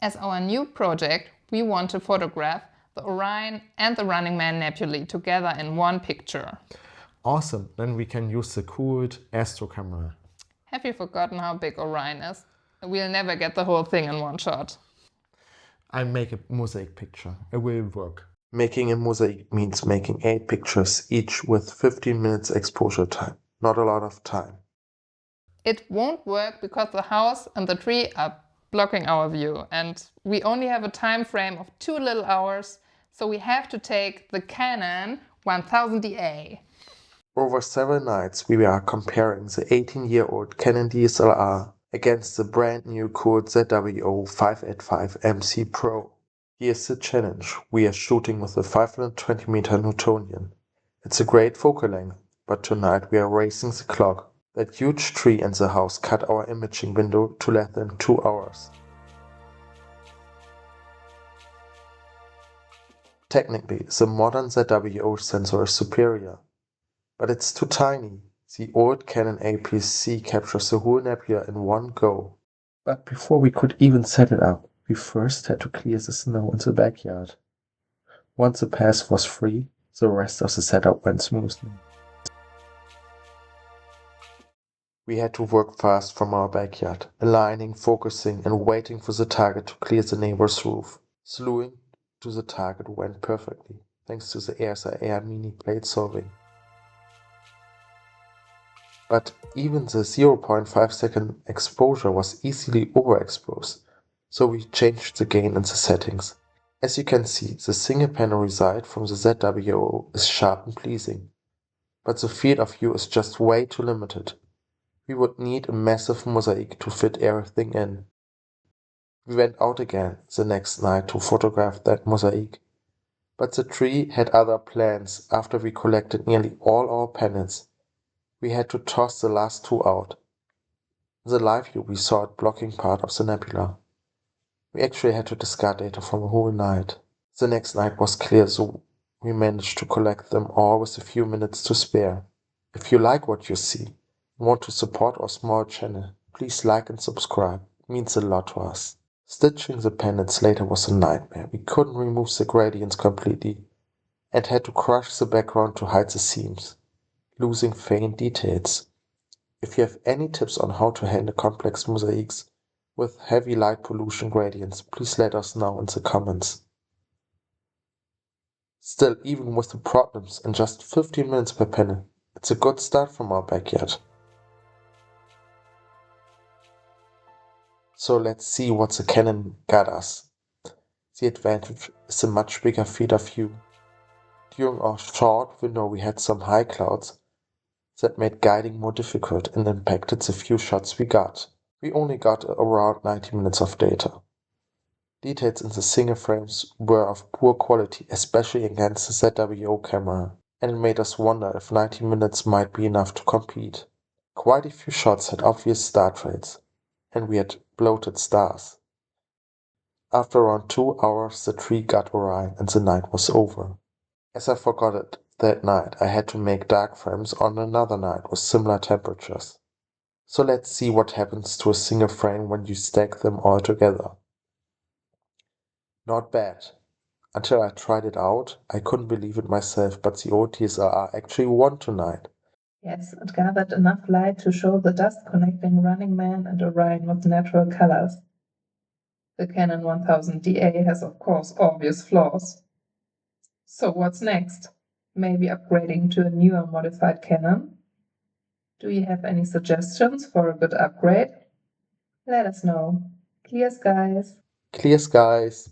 As our new project, we want to photograph the Orion and the Running Man Nebula together in one picture. Awesome, then we can use the cooled Astro camera. Have you forgotten how big Orion is? We'll never get the whole thing in one shot. I make a mosaic picture. It will work. Making a mosaic means making 8 pictures, each with 15 minutes exposure time. Not a lot of time. It won't work because the house and the tree are blocking our view, and we only have a time frame of 2 little hours, so we have to take the Canon 1000Da. Over several nights we were comparing the 18-year-old Canon DSLR against the brand new cool ZWO ASI585MC Pro. Here's the challenge: we are shooting with a 520mm Newtonian. It's a great focal length, but tonight we are racing the clock. That huge tree in the house cut our imaging window to less than 2 hours. Technically, the modern ZWO sensor is superior, but it's too tiny. The old Canon APS-C captures the whole nebula in one go. But before we could even set it up, we first had to clear the snow in the backyard. Once the path was free, the rest of the setup went smoothly. We had to work fast from our backyard, aligning, focusing, and waiting for the target to clear the neighbor's roof. Slewing to the target went perfectly, thanks to the ASI Air Mini plate solving. But even the 0.5 second exposure was easily overexposed, so we changed the gain in the settings. As you can see, the single panel result from the ZWO is sharp and pleasing, but the field of view is just way too limited. We would need a massive mosaic to fit everything in. We went out again the next night to photograph that mosaic, but the tree had other plans. After we collected nearly all our panels, we had to toss the last 2 out. In the live view we saw it blocking part of the nebula. We actually had to discard data from the whole night. The next night was clear, so we managed to collect them all with a few minutes to spare. If you like what you see, want to support our small channel, please like and subscribe. It means a lot to us. Stitching the panels later was a nightmare. We couldn't remove the gradients completely and had to crush the background to hide the seams, losing faint details. If you have any tips on how to handle complex mosaics with heavy light pollution gradients, please let us know in the comments. Still, even with the problems and just 15 minutes per panel, it's a good start from our backyard. So let's see what the Canon got us. The advantage is a much bigger field of view. During our short window we had some high clouds that made guiding more difficult and impacted the few shots we got. We only got around 90 minutes of data. Details in the single frames were of poor quality, especially against the ZWO camera, and it made us wonder if 90 minutes might be enough to compete. Quite a few shots had obvious star trails, and we had bloated stars. After around 2 hours the tree got Orion and the night was over. As I forgot it that night, I had to make dark frames on another night with similar temperatures. So let's see what happens to a single frame when you stack them all together. Not bad. Until I tried it out, I couldn't believe it myself, but the old DSLR actually won tonight. Yes, it gathered enough light to show the dust connecting Running Man and Orion with natural colors. The Canon 1000Da has of course obvious flaws. So what's next? Maybe upgrading to a newer modified Canon? Do you have any suggestions for a good upgrade? Let us know. Clear skies! Clear skies!